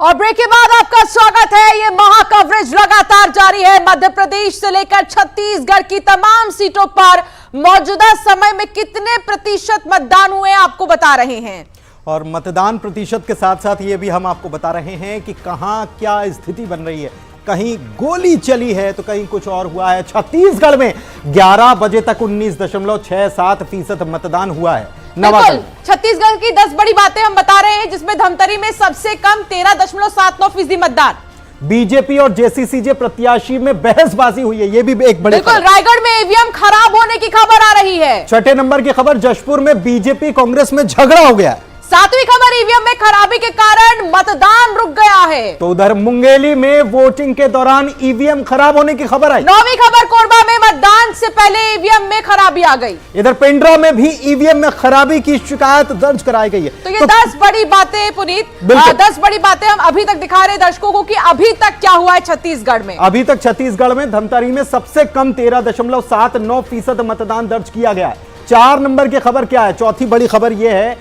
और ब्रेक के बाद आपका स्वागत है। ये महा कवरेज लगातार जारी है। मध्य प्रदेश से लेकर छत्तीसगढ़ की तमाम सीटों पर मौजूदा समय में कितने प्रतिशत मतदान हुए आपको बता रहे हैं। और मतदान प्रतिशत के साथ साथ ये भी हम आपको बता रहे हैं कि कहां क्या स्थिति बन रही है। कहीं गोली चली है तो कहीं कुछ और हुआ है। छत्तीसगढ़ में 11 बजे तक 19.67% मतदान हुआ है। बिल्कुल, छत्तीसगढ़ की 10 बड़ी बातें हम बता रहे हैं, जिसमें धमतरी में सबसे कम 13.79% मतदान। बीजेपी और जेसीसीजे प्रत्याशी में बहसबाजी हुई है, ये भी एक बड़ी। बिल्कुल, रायगढ़ में ईवीएम खराब होने की खबर आ रही है। छठे नंबर की खबर, जशपुर में बीजेपी कांग्रेस में झगड़ा हो गया है। सातवीं खबर, ईवीएम में खराबी के कारण मतदान रुक गया है। तो उधर मुंगेली में वोटिंग के दौरान ईवीएम खराब होने की खबर आई। नौवीं खबर, कोरबा में मतदान से पहले ईवीएम में खराबी आ गई। इधर पेंड्रा में भी ईवीएम में खराबी की शिकायत दर्ज कराई गई है। तो ये 10 बड़ी बातें पुनीत, 10 बड़ी बातें हम अभी तक दिखा रहे दर्शकों को कि अभी तक क्या हुआ है छत्तीसगढ़ में। अभी तक छत्तीसगढ़ में धमतरी में सबसे कम 13.79% मतदान दर्ज किया गया है। 4 नंबर की खबर क्या है? चौथी बड़ी खबर यह है,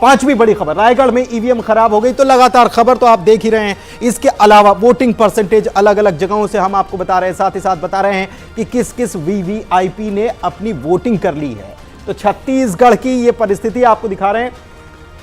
पांचवी बड़ी खबर, रायगढ़ में ईवीएम खराब हो गई। तो लगातार खबर तो आप देख ही रहे हैं। इसके अलावा वोटिंग परसेंटेज अलग अलग जगहों से हम आपको बता रहे हैं, साथ ही साथ बता रहे हैं कि किस किस वीवीआईपी ने अपनी वोटिंग कर ली है। तो छत्तीसगढ़ की ये परिस्थिति आपको दिखा रहे हैं।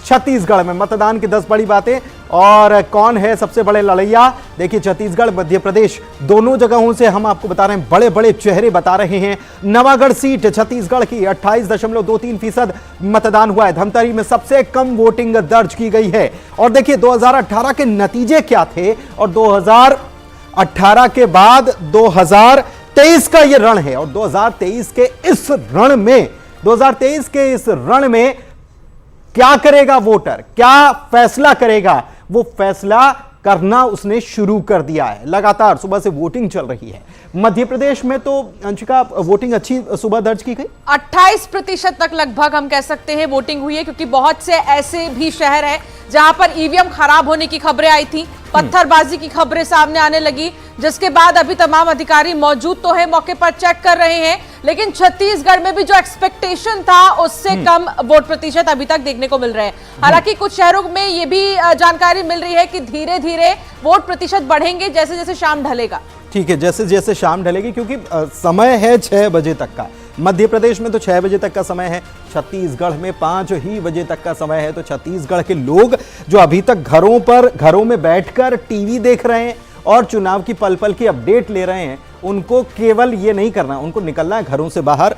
छत्तीसगढ़ में मतदान की 10 बड़ी बातें और कौन है सबसे बड़े लड़ैया। देखिए, छत्तीसगढ़ मध्य प्रदेश दोनों जगहों से हम आपको बता रहे हैं, बड़े बड़े चेहरे बता रहे हैं। नवागढ़ सीट छत्तीसगढ़ की 28.23% मतदान हुआ है। धमतरी में सबसे कम वोटिंग दर्ज की गई है। और देखिए 2018 के नतीजे क्या थे और 2018 के बाद 2023 का यह रण है। और 2023 के इस रण में क्या करेगा वोटर, क्या फैसला करेगा, वो फैसला करना उसने शुरू कर दिया है। लगातार सुबह से वोटिंग चल रही है मध्य प्रदेश में। तो अंशिका, वोटिंग अच्छी सुबह दर्ज की गई। 28% तक लगभग हम कह सकते हैं वोटिंग हुई है, क्योंकि बहुत से ऐसे भी शहर हैं जहां पर ईवीएम खराब होने की खबरें आई थी, पत्थरबाजी की खबरें सामने आने लगी, जिसके बाद अभी तमाम अधिकारी मौजूद तो है, मौके पर चेक कर रहे हैं। लेकिन छत्तीसगढ़ में भी जो एक्सपेक्टेशन था उससे कम वोट प्रतिशत अभी तक देखने को मिल रहे हैं। हालांकि कुछ शहरों में ये भी जानकारी मिल रही है कि धीरे धीरे वोट प्रतिशत बढ़ेंगे जैसे जैसे शाम ढलेगा। ठीक है, जैसे जैसे शाम ढलेगी, क्योंकि समय है 6 बजे तक का। मध्य प्रदेश में तो 6 बजे तक का समय है, छत्तीसगढ़ में 5 ही बजे तक का समय है। तो छत्तीसगढ़ के लोग जो अभी तक घरों में बैठकर टीवी देख रहे हैं और चुनाव की पल पल की अपडेट ले रहे हैं, उनको केवल ये नहीं करना, उनको निकलना है, घरों से बाहर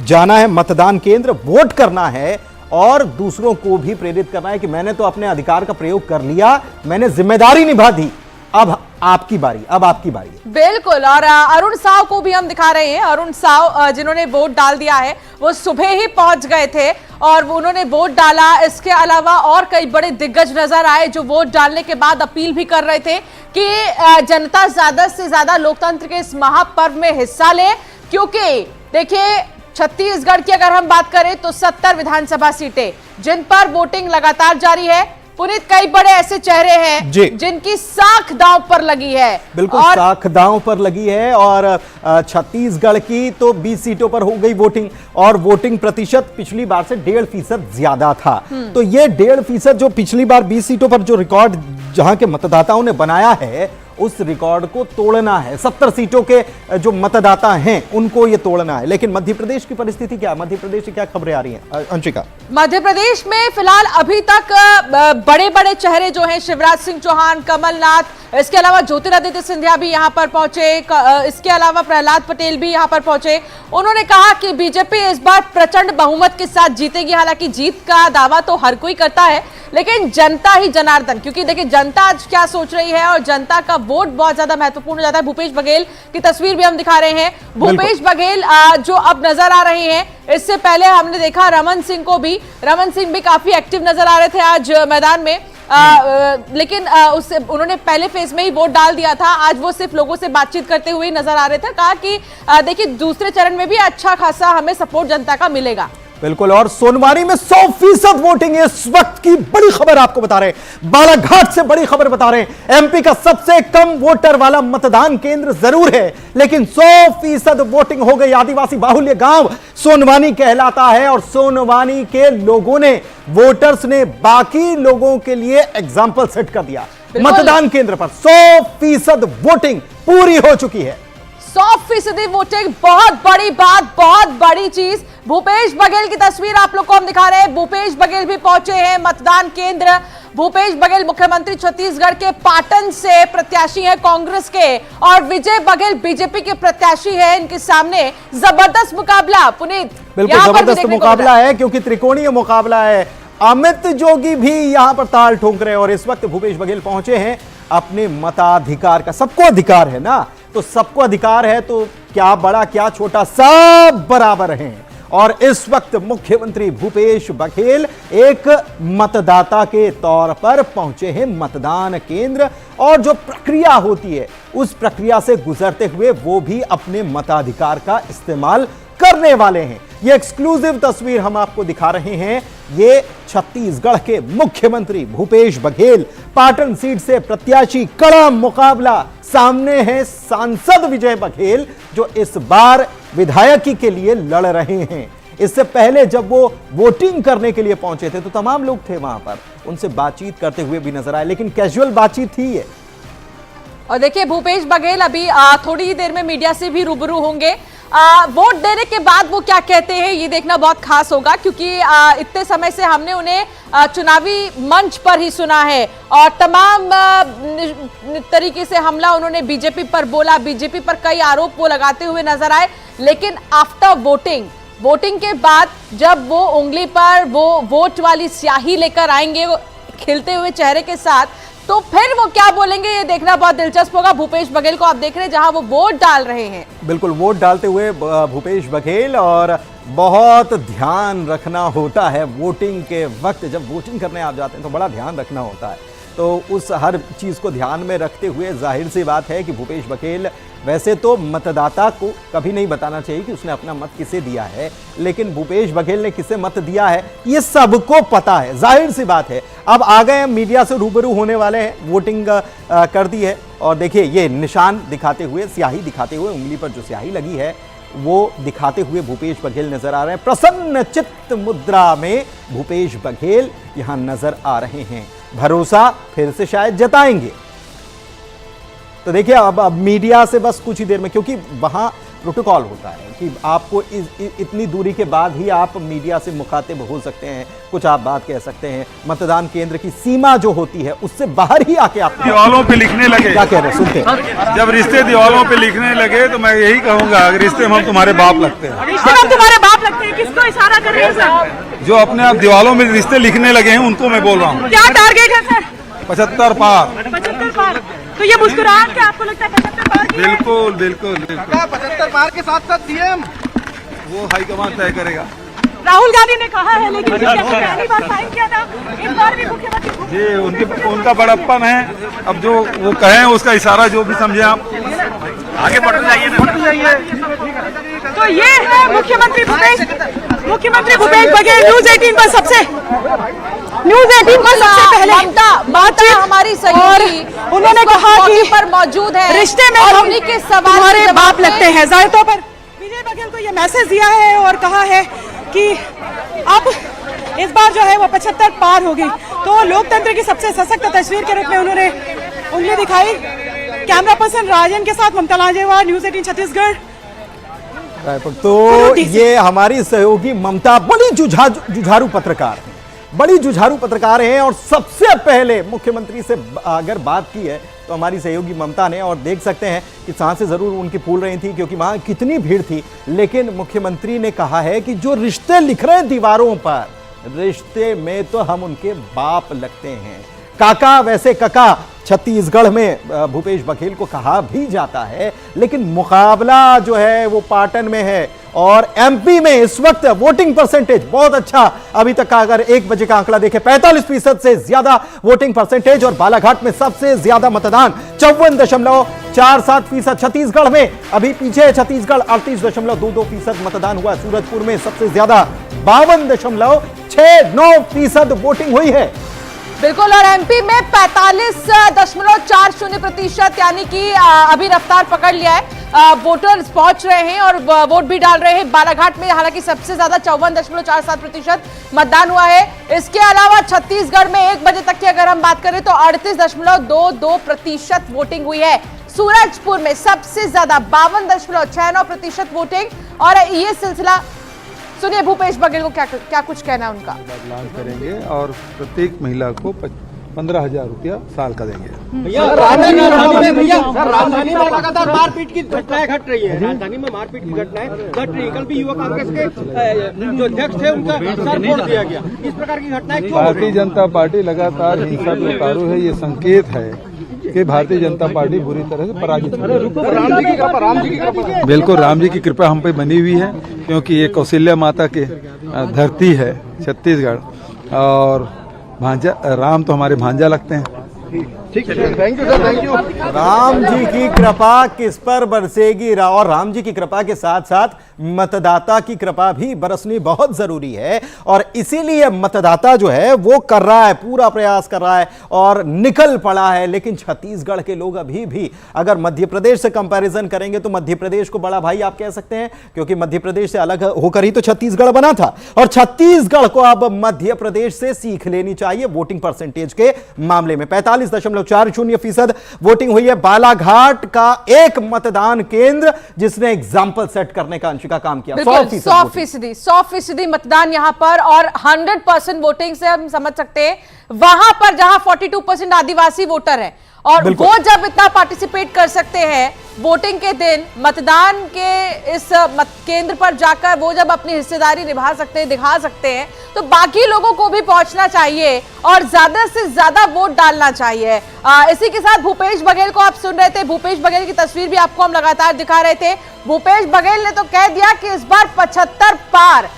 जाना है, मतदान केंद्र, वोट करना है और दूसरों को भी प्रेरित करना है कि मैंने तो अपने अधिकार का प्रयोग कर लिया, मैंने जिम्मेदारी निभा दी, अब आपकी बारी है। बिल्कुल, और अरुण साव को भी हम दिखा रहे हैं। अरुण साव जिन्होंने वोट डाल दिया है, वो सुबह ही पहुंच गए थे और उन्होंने वोट डाला। इसके अलावा और कई बड़े दिग्गज नजर आए जो वोट डालने के बाद अपील भी कर रहे थे कि जनता ज्यादा से ज्यादा लोकतंत्र के इस महापर्व में हिस्सा ले, क्योंकि देखिए छत्तीसगढ़ की अगर हम बात करें तो 70 विधानसभा सीटें जिन पर वोटिंग लगातार जारी है। पुनीत, कई बड़े ऐसे चेहरे हैं जिनकी साख दांव पर लगी है। बिल्कुल, साख दांव पर लगी है। और छत्तीसगढ़ की तो 20 सीटों पर हो गई वोटिंग और वोटिंग प्रतिशत पिछली बार से 1.5% ज्यादा था। तो ये 1.5% जो पिछली बार 20 सीटों पर जो रिकॉर्ड जहां के मतदाताओं ने बनाया है, उस रिकॉर्ड को तोड़ना है। 70 सीटों के जो मतदाता हैं उनको ये तोड़ना है। लेकिन मध्य प्रदेश की परिस्थिति क्या, मध्य प्रदेश से क्या खबरें आ रही हैं अंशिका? मध्य प्रदेश में फिलहाल अभी तक बड़े बड़े चेहरे जो हैं, शिवराज सिंह चौहान, कमलनाथ, इसके अलावा ज्योतिरादित्य सिंधिया भी यहां पर पहुंचे, इसके अलावा प्रहलाद पटेल भी यहां पर पहुंचे। उन्होंने कहा कि बीजेपी इस बार प्रचंड बहुमत के साथ जीतेगी। हालांकि जीत का दावा तो हर कोई करता है, लेकिन जनता ही जनार्दन, क्योंकि देखिए जनता आज क्या सोच रही है और जनता का वोट बहुत ज्यादा महत्वपूर्ण हो जाता है। भूपेश बघेल की तस्वीर भी हम दिखा रहे हैं। भूपेश बघेल जो अब नजर आ रहे हैं, इससे पहले हमने देखा रमन सिंह भी काफी एक्टिव नजर आ रहे थे आज मैदान में। लेकिन उससे उन्होंने पहले फेज में ही वोट डाल दिया था। आज वो सिर्फ लोगों से बातचीत करते हुए नजर आ रहे थे। कहा कि देखिए दूसरे चरण में भी अच्छा खासा हमें सपोर्ट जनता का मिलेगा। बिल्कुल, और सोनवारी में 100% वोटिंग है। इस वक्त की बड़ी खबर आपको बता रहे हैं, बालाघाट से बड़ी खबर बता रहे हैं। एमपी का सबसे कम वोटर वाला मतदान केंद्र जरूर है, लेकिन 100% वोटिंग हो गई। आदिवासी बाहुल्य गांव सोनवानी कहलाता है और सोनवानी के लोगों ने, वोटर्स ने बाकी लोगों के लिए एग्जाम्पल सेट कर दिया। मतदान केंद्र पर 100% वोटिंग पूरी हो चुकी है। 100% वोटिंग, बहुत बड़ी बात, बहुत बड़ी चीज। भूपेश बघेल की तस्वीर आप लोग को हम दिखा रहे हैं। भूपेश बघेल भी पहुंचे हैं मतदान केंद्र। भूपेश बघेल मुख्यमंत्री छत्तीसगढ़ के पाटन से प्रत्याशी हैं कांग्रेस के, और विजय बघेल बीजेपी के प्रत्याशी हैं। इनके सामने जबरदस्त मुकाबला। पुनीत, बिल्कुल जबरदस्त मुकाबला है, क्योंकि त्रिकोणीय मुकाबला है। अमित जोगी भी यहां पर ताल ठोक रहे हैं, और इस वक्त भूपेश बघेल पहुंचे हैं अपने मताधिकार का। सबको अधिकार है ना, तो सबको अधिकार है, तो क्या बड़ा क्या छोटा सब बराबर हैं। और इस वक्त मुख्यमंत्री भूपेश बघेल एक मतदाता के तौर पर पहुंचे हैं मतदान केंद्र, और जो प्रक्रिया होती है उस प्रक्रिया से गुजरते हुए वो भी अपने मताधिकार का इस्तेमाल करने वाले हैं। ये एक्सक्लूसिव तस्वीर हम आपको दिखा रहे हैं। ये छत्तीसगढ़ के मुख्यमंत्री भूपेश बघेल, पाटन सीट से प्रत्याशी, कड़ा मुकाबला। सामने है सांसद विजय बघेल, जो इस बार विधायकी के लिए लड़ रहे हैं। इससे पहले जब वो वोटिंग करने के लिए पहुंचे थे तो तमाम लोग थे वहां पर, उनसे बातचीत करते हुए भी नजर आए, लेकिन कैजुअल बातचीत थी ये। और देखिए, भूपेश बघेल अभी थोड़ी ही देर में मीडिया से भी रूबरू होंगे। वोट देने के बाद वो क्या कहते हैं ये देखना बहुत खास होगा, क्योंकि इतने समय से हमने उन्हें चुनावी मंच पर ही सुना है, और तमाम तरीके से हमला उन्होंने बीजेपी पर बोला, बीजेपी पर कई आरोप वो लगाते हुए नजर आए। लेकिन आफ्टर वोटिंग के बाद जब वो उंगली पर वो वोट वाली स्याही लेकर आएंगे खिलते हुए चेहरे के साथ, तो फिर वो क्या बोलेंगे ये देखना बहुत दिलचस्प होगा। भूपेश बघेल को आप देख रहे हैं जहां वो वोट डाल रहे हैं। बिल्कुल, वोट डालते हुए भूपेश बघेल, और बहुत ध्यान रखना होता है वोटिंग के वक्त। जब वोटिंग करने आप जाते हैं तो बड़ा ध्यान रखना होता है, तो उस हर चीज को ध्यान में रखते हुए जाहिर सी बात है कि भूपेश बघेल, वैसे तो मतदाता को कभी नहीं बताना चाहिए कि उसने अपना मत किसे दिया है, लेकिन भूपेश बघेल ने किसे मत दिया है ये सबको पता है, जाहिर सी बात है। अब आ गए, मीडिया से रूबरू होने वाले हैं, वोटिंग कर दी है, और देखिए ये निशान दिखाते हुए, स्याही दिखाते हुए, उंगली पर जो स्याही लगी है वो दिखाते हुए भूपेश बघेल नजर आ रहे हैं। प्रसन्न चित्त मुद्रा में भूपेश बघेल यहां नजर आ रहे हैं। भरोसा फिर से शायद जताएंगे। तो देखिए, अब मीडिया से बस कुछ ही देर में, क्योंकि वहां प्रोटोकॉल होता है कि आपको इतनी दूरी के बाद ही आप मीडिया से मुखातिब हो सकते हैं, कुछ आप बात कह सकते हैं। मतदान केंद्र की सीमा जो होती है उससे बाहर ही आके आप दीवालों पे लिखने लगे। क्या कह रहे हैं, सुनते हैं। जब रिश्ते दीवालों पे लिखने लगे तो मैं यही कहूंगा, रिश्ते में हम तुम्हारे बाप लगते हैं। रिश्ते में तुम्हारे बाप लगते हैं, किसको इशारा कर रहे हैं सर? जो अपने आप दीवालों में रिश्ते लिखने लगे हैं उनको मैं बोल रहा हूँ। क्या टारगेट है सर? 75 पार। 75 पार। तो ये मुस्कुराहट क्या आपको लगता है 75 पार की है? बिल्कुल बिल्कुल बिल्कुल। 75 पार के साथ साथ सीएम वो हाईकमान तय करेगा। राहुल गांधी ने कहा है, लेकिन पहली बार साइन किया था, इस बार भी मुख्यमंत्री जी उनका बड़प्पन है। अब जो वो कहें उसका इशारा जो भी समझे आप, आगे बढ़ते जाइए ना। तो ये है मुख्यमंत्री भूपेश बघेल। न्यूज़ 18 पर सबसे पहले ममता हमारी सहयोगी, उन्होंने कहा कि पर मौजूद है, रिश्ते में और हम उन्हीं के सवाल तुम्हारे के बाप जवाब लगते हैं। जाहिर तौर पर विजय बघेल को ये मैसेज दिया है और कहा है कि अब इस बार जो है वो 75 पार होगी। तो लोकतंत्र की सबसे सशक्त तस्वीर के रूप में उन्होंने उंगली दिखाई। कैमरा पर्सन राजन के साथ ममता लांजेवार, न्यूज़ 18 छत्तीसगढ़। तो ये हमारी सहयोगी ममता बड़ी जुझारू पत्रकार हैं, बड़ी जुझारू पत्रकार हैं, और सबसे पहले मुख्यमंत्री से अगर बात की है तो हमारी सहयोगी ममता ने, और देख सकते हैं कि सांसें जरूर उनकी फूल रही थी क्योंकि वहां कितनी भीड़ थी, लेकिन मुख्यमंत्री ने कहा है कि जो रिश्ते लिख रहे हैं दीवारों पर, रिश्ते में तो हम उनके बाप लगते हैं। काका, वैसे काका छत्तीसगढ़ में भूपेश बघेल को कहा भी जाता है, लेकिन मुकाबला जो है वो पाटन में है, और एमपी में इस वक्त वोटिंग परसेंटेज बहुत अच्छा। अभी तक का अगर 1 बजे का आंकड़ा देखें 45% से ज्यादा वोटिंग परसेंटेज, और बालाघाट में सबसे ज्यादा मतदान 54.47%। छत्तीसगढ़ में अभी पीछे है छत्तीसगढ़, 38.22% मतदान हुआ। सूरजपुर में सबसे ज्यादा 52.69% वोटिंग हुई है। बिल्कुल, और एमपी में 45.40% यानी कि अभी रफ्तार पकड़ लिया है। वोटर्स पहुंच रहे हैं और वोट भी डाल रहे हैं। बालाघाट में हालांकि सबसे ज्यादा 54.47% मतदान हुआ है। इसके अलावा छत्तीसगढ़ में 1 बजे तक की अगर हम बात करें तो 38.22% वोटिंग हुई है। सूरजपुर में सबसे ज्यादा 52.69% वोटिंग। और ये सिलसिला सुनिए भूपेश बघेल को क्या कुछ कहना है उनका। लॉन्च करेंगे और प्रत्येक महिला को 15,000 रुपया साल का देंगे। राजधानी में लगातार मारपीट की घटनाएं घट रही है। राजधानी में मारपीट की घटनाएं घट रही है। कल भी युवा कांग्रेस के जो अध्यक्ष थे उनका सर फोड़ दिया गया। इस प्रकार की घटनाएं क्यों? भारतीय जनता पार्टी लगातार हिंसा में उतारू है। ये संकेत है कि भारतीय जनता पार्टी बुरी तरह से पराजित है। राम जी की कृपा बिल्कुल राम जी की कृपा हम पे बनी हुई है, क्योंकि ये कौशल्या माता के धरती है छत्तीसगढ़, और भांजा राम तो हमारे भांजा लगते हैं। ठीक है, thank you sir, thank you. Ram ji की कृपा किस पर बरसेगी, और राम जी की कृपा के साथ साथ मतदाता की कृपा भी बरसनी बहुत जरूरी है। और इसीलिए मतदाता जो है वो कर रहा है, पूरा प्रयास कर रहा है और निकल पड़ा है। लेकिन छत्तीसगढ़ के लोग अभी भी अगर मध्य प्रदेश से कंपैरिजन करेंगे तो मध्य प्रदेश को बड़ा भाई आप कह सकते हैं, क्योंकि मध्य प्रदेश से अलग होकर ही तो छत्तीसगढ़ बना था। और छत्तीसगढ़ को अब मध्य प्रदेश से सीख लेनी चाहिए वोटिंग परसेंटेज के मामले में। 45.40% वोटिंग हुई है। बालाघाट का एक मतदान केंद्र जिसने एग्जाम्पल सेट करने का का काम किया। 100% मतदान यहां पर, और 100% वोटिंग से हम समझ सकते हैं वहां पर जहां 42% आदिवासी वोटर हैं, और वो जब इतना पार्टिसिपेट कर सकते हैं वोटिंग के दिन, मतदान के इस केंद्र पर जाकर वो जब अपनी हिस्सेदारी निभा सकते हैं, दिखा सकते हैं, तो बाकी लोगों को भी पहुंचना चाहिए और ज्यादा से ज्यादा वोट डालना चाहिए। इसी के साथ भूपेश बघेल को आप सुन रहे थे। भूपेश बघेल की तस्वीर भी आपको हम लगातार दिखा रहे थे। भूपेश बघेल ने तो कह दिया कि इस बार 75 पार।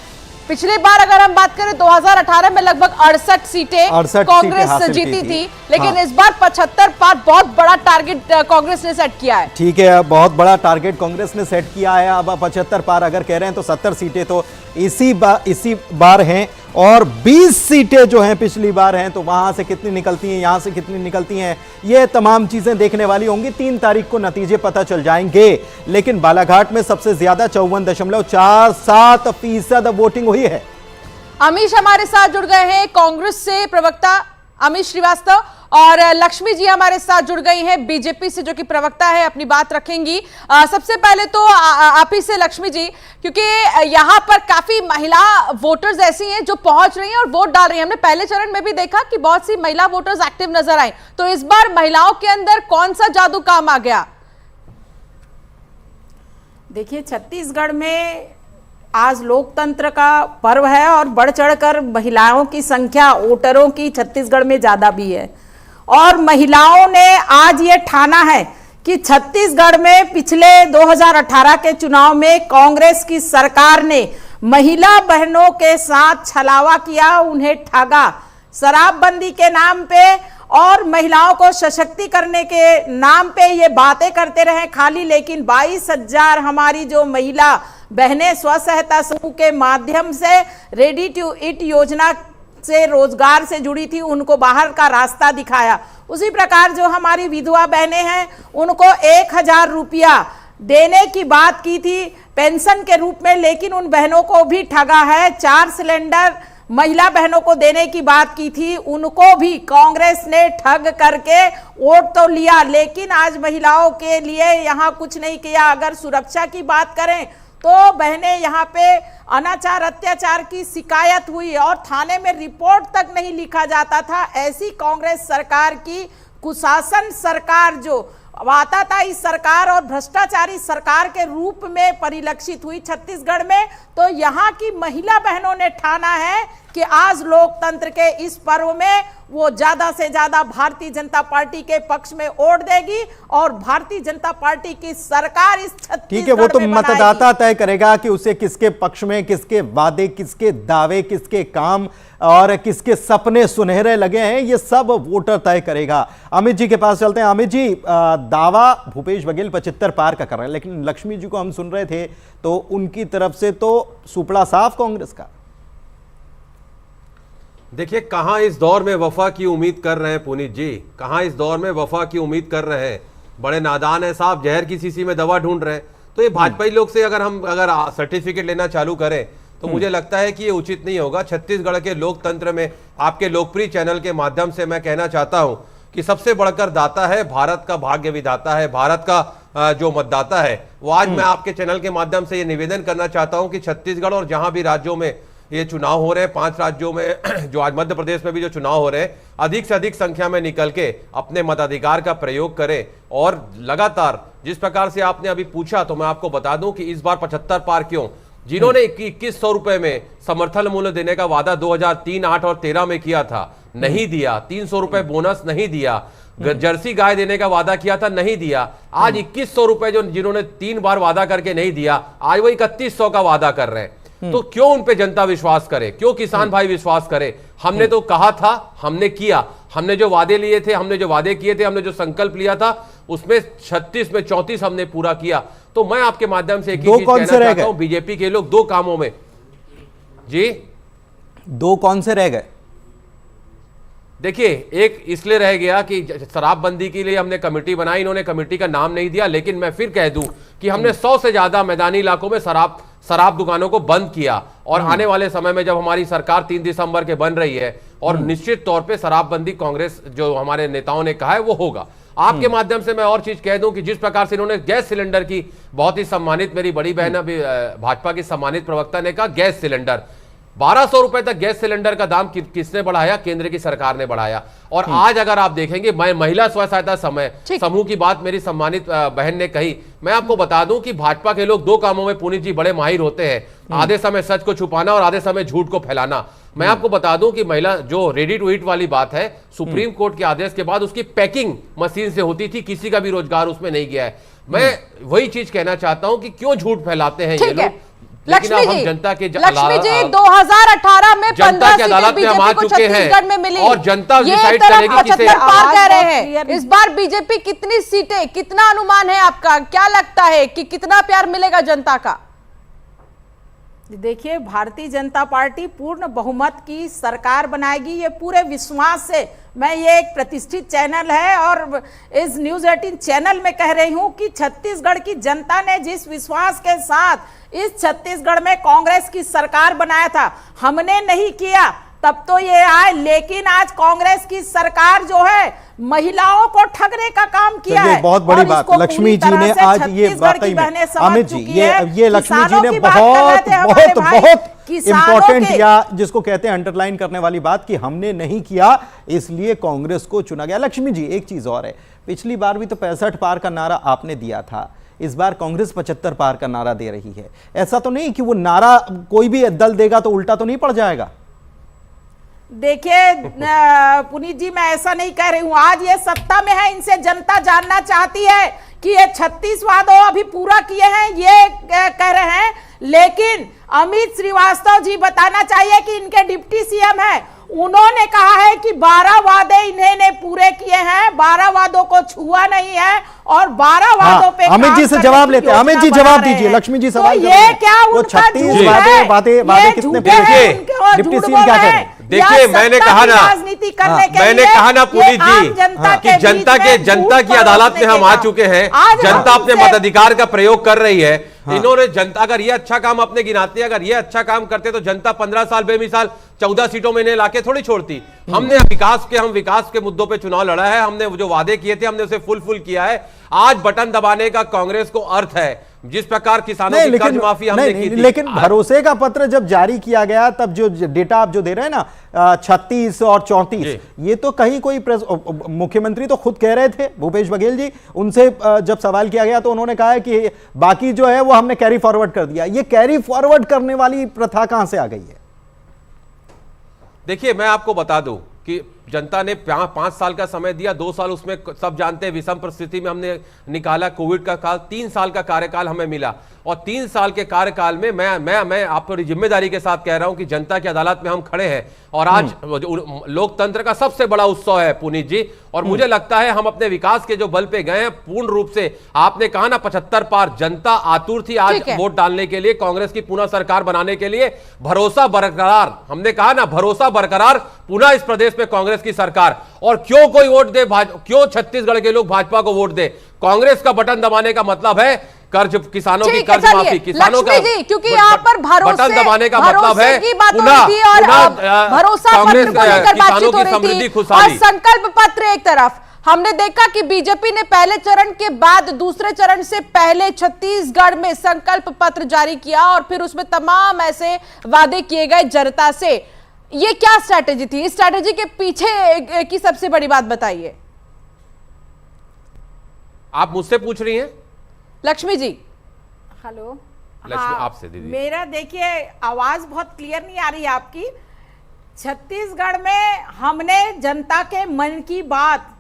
पिछली बार अगर हम बात करें 2018 में लगभग 68 सीटें कांग्रेस जीती थी, लेकिन इस बार 75 पार बहुत बड़ा टारगेट कांग्रेस ने सेट किया है। ठीक है, बहुत बड़ा टारगेट कांग्रेस ने सेट किया है। अब 75 पार अगर कह रहे हैं तो 70 सीटें तो इसी बार हैं, और 20 सीटें जो हैं पिछली बार हैं। तो वहां से कितनी निकलती हैं, यहां से कितनी निकलती हैं, ये तमाम चीजें देखने वाली होंगी। 3 तारीख को नतीजे पता चल जाएंगे। लेकिन बालाघाट में सबसे ज्यादा 54.47% वोटिंग हुई है। अमीश हमारे साथ जुड़ गए हैं, कांग्रेस से प्रवक्ता अमीश श्रीवास्तव, और लक्ष्मी जी हमारे साथ जुड़ गई हैं बीजेपी से, जो कि प्रवक्ता है, अपनी बात रखेंगी। सबसे पहले तो आप ही से लक्ष्मी जी, क्योंकि यहाँ पर काफी महिला वोटर्स ऐसी हैं जो पहुंच रही हैं और वोट डाल रही हैं। हमने पहले चरण में भी देखा कि बहुत सी महिला वोटर्स एक्टिव नजर आई, तो इस बार महिलाओं के अंदर कौन सा जादू काम आ गया? देखिए, छत्तीसगढ़ में आज लोकतंत्र का पर्व है और बढ़ चढ़कर महिलाओं की संख्या वोटरों की छत्तीसगढ़ में ज्यादा भी है। और महिलाओं ने आज ये ठाना है कि छत्तीसगढ़ में पिछले 2018 के चुनाव में कांग्रेस की सरकार ने महिला बहनों के साथ छलावा किया, उन्हें ठगा शराबबंदी के नाम पे और महिलाओं को सशक्ति करने के नाम पे ये बातें करते रहे खाली। लेकिन 22,000 हमारी जो महिला बहनें स्व सहायता समूह के माध्यम से रेडी टू ईट योजना से रोजगार से जुड़ी थी, उनको बाहर का रास्ता दिखाया। उसी प्रकार जो हमारी विधवा बहनें हैं उनको 1,000 रुपया देने की बात की थी पेंशन के रूप में, लेकिन उन बहनों को भी ठगा है। 4 सिलेंडर महिला बहनों को देने की बात की थी, उनको भी कांग्रेस ने ठग करके वोट तो लिया, लेकिन आज महिलाओं के लिए यहाँ कुछ नहीं किया। अगर सुरक्षा की बात करें तो बहनें यहाँ पे अनाचार अत्याचार की शिकायत हुई और थाने में रिपोर्ट तक नहीं लिखा जाता था। ऐसी कांग्रेस सरकार की कुशासन सरकार जो वाताताई सरकार और भ्रष्टाचारी सरकार के रूप में परिलक्षित हुई छत्तीसगढ़ में, तो यहाँ की महिला बहनों ने ठाना है कि आज लोकतंत्र के इस पर्व में वो ज्यादा से ज्यादा भारतीय जनता पार्टी के पक्ष में वोट देगी और भारतीय जनता पार्टी की सरकार इस छत्तीसगढ़ ठीक है, वो तो मतदाता तय करेगा कि उसे किसके पक्ष में, किसके वादे, किसके दावे, किसके काम और किसके सपने सुनहरे लगे हैं, ये सब वोटर तय करेगा। अमित जी के पास चलते हैं। अमित जी, दावा भूपेश बघेल 75 पार का कर रहे हैं, लेकिन लक्ष्मी जी को हम सुन रहे थे तो उनकी तरफ से तो सुपड़ा साफ कांग्रेस का। देखिए, कहां इस दौर में वफा की उम्मीद कर रहे हैं पुनीत जी, कहां इस दौर में वफा की उम्मीद कर रहे हैं। बड़े नादान है साहब, जहर की शीशी में दवा ढूंढ रहे हैं। तो ये भाजपाई लोग से अगर हम सर्टिफिकेट लेना चालू करें तो मुझे लगता है कि ये उचित नहीं होगा। छत्तीसगढ़ के लोकतंत्र में आपके लोकप्रिय चैनल के माध्यम से मैं कहना चाहता हूं कि सबसे बढ़कर दाता है भारत का भाग्य विधाता है, भारत का जो मतदाता है वो आज मैं आपके चैनल के माध्यम से ये निवेदन करना चाहता हूं कि छत्तीसगढ़ और जहां भी राज्यों में ये चुनाव हो रहे हैं, 5 राज्यों में जो आज मध्य प्रदेश में भी जो चुनाव हो रहे हैं, अधिक से अधिक संख्या में निकल के अपने मताधिकार का प्रयोग करें। और लगातार जिस प्रकार से आपने अभी पूछा तो मैं आपको बता दूं कि इस बार 75 पार क्यों, जिन्होंने 2100 रुपए में समर्थन मूल्य देने का वादा 2003, 8 और 13 में किया था, नहीं दिया। 300 रुपए बोनस नहीं दिया। जर्सी गाय देने का वादा किया था, नहीं दिया। आज 2100 रुपए जो जिन्होंने 3 बार वादा करके नहीं दिया, आज वो 3100 का वादा कर रहे हैं। तो क्यों उन पे जनता विश्वास करे, क्यों किसान भाई विश्वास करे? हमने तो कहा था, हमने किया, हमने जो वादे लिए थे, हमने जो वादे किए थे, हमने जो संकल्प लिया था, उसमें 36 में 34 हमने पूरा किया। तो मैं आपके माध्यम से एक ही चीज कहना चाहता हूं, बीजेपी के लोग 2 कामों में जी 2 कौन से रह गए? देखिए, एक इसलिए रह गया कि शराबबंदी के लिए हमने कमेटी बनाई, इन्होंने कमेटी का नाम नहीं दिया। लेकिन मैं फिर कह दूं कि हमने 100 से ज्यादा मैदानी इलाकों में शराब दुकानों को बंद किया। और आने वाले समय में जब हमारी सरकार 3 दिसंबर के बन रही है और निश्चित तौर पे शराबबंदी कांग्रेस जो हमारे नेताओं ने कहा है वो होगा। आपके माध्यम से मैं और चीज कह दूं कि जिस प्रकार से इन्होंने गैस सिलेंडर की, बहुत ही सम्मानित मेरी बड़ी बहन भाजपा की सम्मानित प्रवक्ता ने कहा, गैस सिलेंडर 1200 रुपए तक गैस सिलेंडर का दाम किसने बढ़ाया? केंद्र की सरकार ने बढ़ाया। और आज अगर आप देखेंगे, मैं महिला स्व सहायता समूह की बात मेरी सम्मानित बहन ने कही, मैं आपको बता दूं कि भाजपा के लोग 2 कामों में पुनीत जी बड़े माहिर होते हैं, आधे समय सच को छुपाना और आधे समय झूठ को फैलाना। मैं आपको बता दूं कि महिला जो रेडी टू ईट वाली बात है, सुप्रीम कोर्ट के आदेश के बाद उसकी पैकिंग मशीन से होती थी, किसी का भी रोजगार उसमें नहीं गया है। मैं वही चीज कहना चाहता हूं कि क्यों झूठ फैलाते हैं ये लोग। लक्ष्मी जी, जनता के 2018 में 15 सीटें बीजेपी को छत्तीसगढ़ में मिली और जनता डिसाइड करेगी किसे 75 पार कह रहे हैं। इस बार बीजेपी कितनी सीटें, कितना अनुमान है आपका? क्या लगता है कि कितना प्यार मिलेगा जनता का? देखिए, भारतीय जनता पार्टी पूर्ण बहुमत की सरकार बनाएगी, ये पूरे विश्वास से। मैं ये एक प्रतिष्ठित चैनल है और इस न्यूज 18 चैनल में कह रही हूं कि छत्तीसगढ़ की जनता ने जिस विश्वास के साथ इस छत्तीसगढ़ में कांग्रेस की सरकार बनाया था, हमने नहीं किया तब तो ये आए, लेकिन आज कांग्रेस की सरकार जो है महिलाओं को ठगने का काम किया है। बहुत बड़ी बात लक्ष्मी जी ने आज ये वाकई में, अमित जी, ये लक्ष्मी जी ने बहुत बहुत बहुत इंपॉर्टेंट या जिसको कहते हैं अंडरलाइन करने वाली बात कि हमने नहीं किया इसलिए कांग्रेस को चुना गया। लक्ष्मी जी, एक चीज और है, पिछली बार भी तो 65 पार का नारा आपने दिया था, इस बार कांग्रेस 75 पार का नारा दे रही है। ऐसा तो नहीं कि वो नारा कोई भी दल देगा तो उल्टा तो नहीं पड़ जाएगा? देखिए पुनीत जी, मैं ऐसा नहीं कह रही हूं। आज ये सत्ता में है, इनसे जनता जानना चाहती है कि ये 36 वादों अभी पूरा किए हैं, ये कह रहे हैं। लेकिन अमित श्रीवास्तव जी बताना चाहिए कि इनके डिप्टी सीएम है, उन्होंने कहा है कि 12 वादे इन्होंने पूरे किए हैं, 12 वादों को छुआ नहीं है और 12 वादों पे अमित जी से जवाब लेते हैं। अमित जी जवाब दीजिए, लक्ष्मी जी सवाल तो ये क्या वो 36 वादे कितने डिप्टी सीएम क्या कह रहे हैं? देखिए, मैंने कहा ना, मैंने कहा ना पुनीत जी कि जनता की अदालत में हम आ चुके हैं, जनता अपने मताधिकार का प्रयोग कर रही है। इन्होंने जनता, अगर ये अच्छा काम अपने गिनाते हैं, अगर ये अच्छा काम करते तो जनता 15 साल बेमिसाल 14 सीटों में इन्हें लाके थोड़ी छोड़ती। हमने विकास के मुद्दों पे चुनाव लड़ा है, हमने जो वादे किए थे हमने उसे फुलफिल किया है। आज बटन दबाने का कांग्रेस को अर्थ है, जिस प्रकार किसानों की कर्ज माफी हमने की थी। लेकिन भरोसे का पत्र जब जारी किया गया तब जो डेटा आप जो दे रहे हैं ना 36 और 34, ये तो कहीं कोई मुख्यमंत्री तो खुद कह रहे थे, भूपेश बघेल जी, उनसे जब सवाल किया गया तो उन्होंने कहा है कि बाकी जो है वो हमने कैरी फॉरवर्ड कर दिया। ये कैरी फॉरवर्ड करने वाली प्रथा कहां से आ गई है? देखिए, मैं आपको बता दूं कि जनता ने 5 साल का समय दिया, 2 साल उसमें सब जानते हैं विषम परिस्थिति में हमने निकाला, कोविड का काल, 3 साल का कार्यकाल हमें मिला। और 3 साल के कार्यकाल में मैं आप पर जिम्मेदारी के साथ कह रहा हूं कि जनता की अदालत में हम खड़े हैं और आज लोकतंत्र का सबसे बड़ा उत्सव है पुनीत जी। और मुझे लगता है हम अपने विकास के जो बल पे गए हैं पूर्ण रूप से, आपने कहा ना 75 पार, जनता आतुर थी आज वोट डालने के लिए, कांग्रेस की पुनः सरकार बनाने के लिए। भरोसा बरकरार, हमने कहा ना भरोसा बरकरार, पुनः इस प्रदेश में कांग्रेस की सरकार। और क्यों कोई वोट दे, क्यों छत्तीसगढ़ के लोग भाजपा को वोट दे? कांग्रेस का बटन दबाने का मतलब है कर्ज, किसानों की कर्ज माफी, किसानों का, क्योंकि यहाँ पर बटन दबाने का मतलब है भरोसा पत्र को लेकर बातचीत हो रही थी और संकल्प पत्र एक तरफ। हमने देखा कि बीजेपी ने पहले चरण के बाद दूसरे चरण से पहले छत्तीसगढ़ में संकल्प पत्र जारी किया और फिर उसमें तमाम ऐसे वादे किए गए जनता से। ये क्या स्ट्रैटेजी थी? इस स्ट्रैटेजी के पीछे की सबसे बड़ी बात बताइए। आप मुझसे पूछ रही हैं लक्ष्मी जी? हेलो, लक्ष्मी आपसे दीदी। मेरा देखिए आवाज बहुत क्लियर नहीं आ रही है आपकी। छत्तीसगढ़ में हमने जनता के मन की बात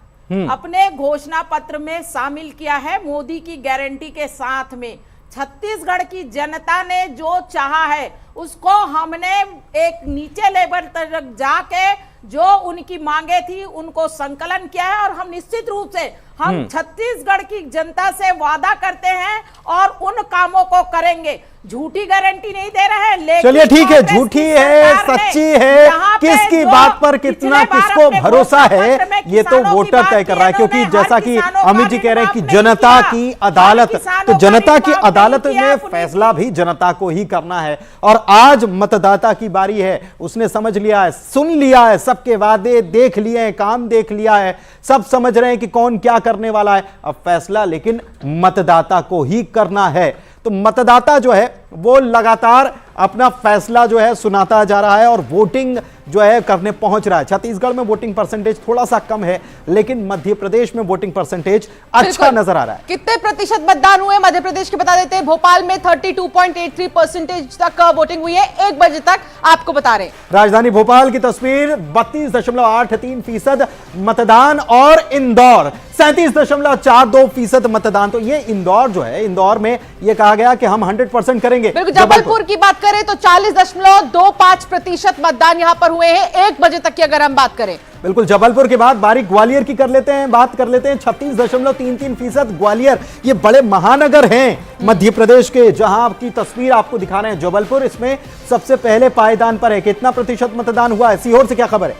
अपने घोषणा पत्र में शामिल किया है, मोदी की गारंटी के साथ में। छत्तीसगढ़ की जनता ने जो चाहा है उसको हमने एक नीचे लेवल तक जाके जो उनकी मांगे थी उनको संकलन किया है। और हम निश्चित रूप से हम छत्तीसगढ़ की जनता से वादा करते हैं और उन कामों को करेंगे। झूठी गारंटी नहीं दे रहे हैं, लेकिन चलिए ठीक है, झूठी है सच्ची है, किसकी बात पर कितना किसको भरोसा है ये तो वोटर तय कर रहा है। क्योंकि जैसा कि अमित जी कह रहे हैं कि जनता की अदालत, तो जनता की अदालत में फैसला भी जनता को ही करना है। और आज मतदाता की बारी है, उसने समझ लिया है, सुन लिया है, सबके वादे देख लिए हैं, काम देख लिया है, सब समझ रहे हैं कि कौन क्या करने वाला है। अब फैसला लेकिन मतदाता को ही करना है। तो मतदाता जो है वो लगातार अपना फैसला जो है सुनाता जा रहा है और वोटिंग जो है करने पहुंच रहा है। छत्तीसगढ़ में वोटिंग परसेंटेज थोड़ा सा कम है, लेकिन मध्य प्रदेश में वोटिंग परसेंटेज अच्छा नजर आ रहा है। कितने प्रतिशत मतदान हुए मध्य प्रदेश के बता देते हैं। भोपाल में 32.83% तक वोटिंग हुई है 1 बजे तक, आपको बता रहे हैं। राजधानी भोपाल की तस्वीर 32.83% मतदान और इंदौर 37.42% मतदान। तो ये इंदौर जो है, इंदौर में ये कहा गया कि हम 100% करेंगे। जबलपुर की बात करें तो 40.25% मतदान यहां पर हुए हैं 1 बजे तक की अगर हम बात करें। बिल्कुल, जबलपुर के बाद बारीक ग्वालियर की कर लेते हैं, बात कर लेते हैं। 36.33% ग्वालियर, ये बड़े महानगर हैं मध्य प्रदेश के, जहां की तस्वीर आपको दिखा रहे हैं जबलपुर, इसमें सबसे पहले पायदान पर है। कितना प्रतिशत मतदान हुआ है? सीहोर से क्या खबर है?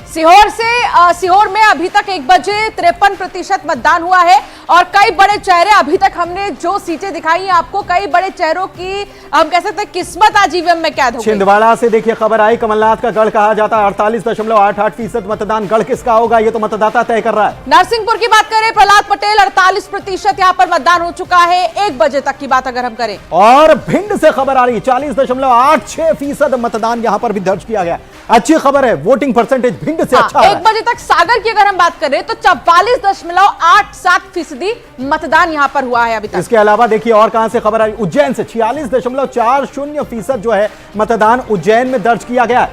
सीहोर में अभी तक 1 बजे 53% मतदान हुआ है और कई बड़े चेहरे, अभी तक हमने जो सीटें दिखाई हैं आपको, कई बड़े चेहरों की हम कह सकते हैं किस्मत आज ईवीएम में कैद हो गई। छिंदवाड़ा से देखिए खबर आई, कमलनाथ का गढ़ कहा जाता है, 48.88% मतदान। गढ़ किसका होगा ये तो मतदाता तय कर रहा है। नरसिंहपुर की बात करें, प्रहलाद पटेल 48% यहां पर मतदान हो चुका है 1 बजे तक की बात अगर हम करें। और भिंड से खबर आ रही, 40.86% मतदान यहां पर भी दर्ज किया गया। अच्छी खबर है, वोटिंग परसेंटेज भिंड से अच्छा है। 1 बजे तक सागर की अगर हम बात करें तो 44.87% मतदान यहां पर हुआ है अभी तक। इसके अलावा देखिए और कहां से खबर आई, उज्जैन से 46.40% जो है मतदान उज्जैन में दर्ज किया गया है।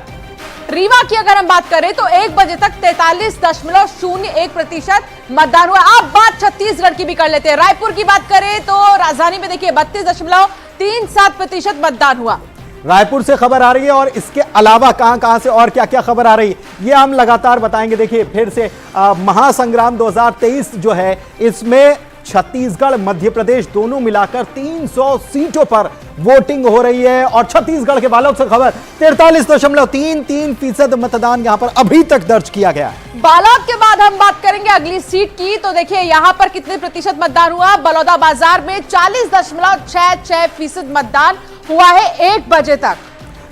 रीवा की अगर हम बात करें तो 1 बजे तक 43.01% मतदान हुआ। अब बात छत्तीसगढ़ की भी कर लेते हैं। रायपुर की बात करें तो राजधानी में देखिए 32.37% मतदान हुआ। रायपुर से खबर आ रही है और इसके अलावा कहां से और क्या क्या खबर आ रही है ये हम लगातार बताएंगे। देखिए फिर से महासंग्राम 2023 जो है, इसमें छत्तीसगढ़ मध्य प्रदेश दोनों मिलाकर 300 सीटों पर वोटिंग हो रही है। और छत्तीसगढ़ के बालोद से खबर, 43.33% मतदान यहां पर अभी तक दर्ज किया गया है। बालोद के बाद हम बात करेंगे अगली सीट की, तो देखिए यहां पर कितने प्रतिशत मतदान हुआ। बलौदा बाजार में 40.66% मतदान हुआ है 1 बजे तक।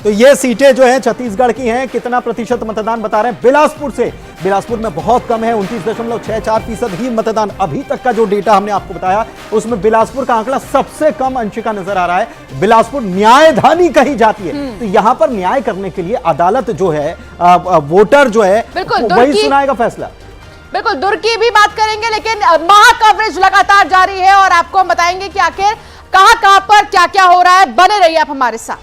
तो ये सीटें जो हैं छत्तीसगढ़ की हैं। कितना प्रतिशत मतदान बता रहे हैं बिलासपुर से? बिलासपुर में बहुत कम है, 29.64% ही मतदान। अभी तक का जो डेटा हमने आपको बताया उसमें बिलासपुर का आंकड़ा सबसे कम अंश का नजर आ रहा है। बिलासपुर न्यायधानी कही जाती है, तो यहां पर न्याय करने के लिए अदालत जो है, वोटर जो है वही सुनाएगा फैसला। बिल्कुल, दुर्ग की भी बात करेंगे, लेकिन महा कवरेज लगातार जारी है और आपको हम बताएंगे कि आखिर कहां पर क्या क्या हो रहा है। बने रहिए आप हमारे साथ।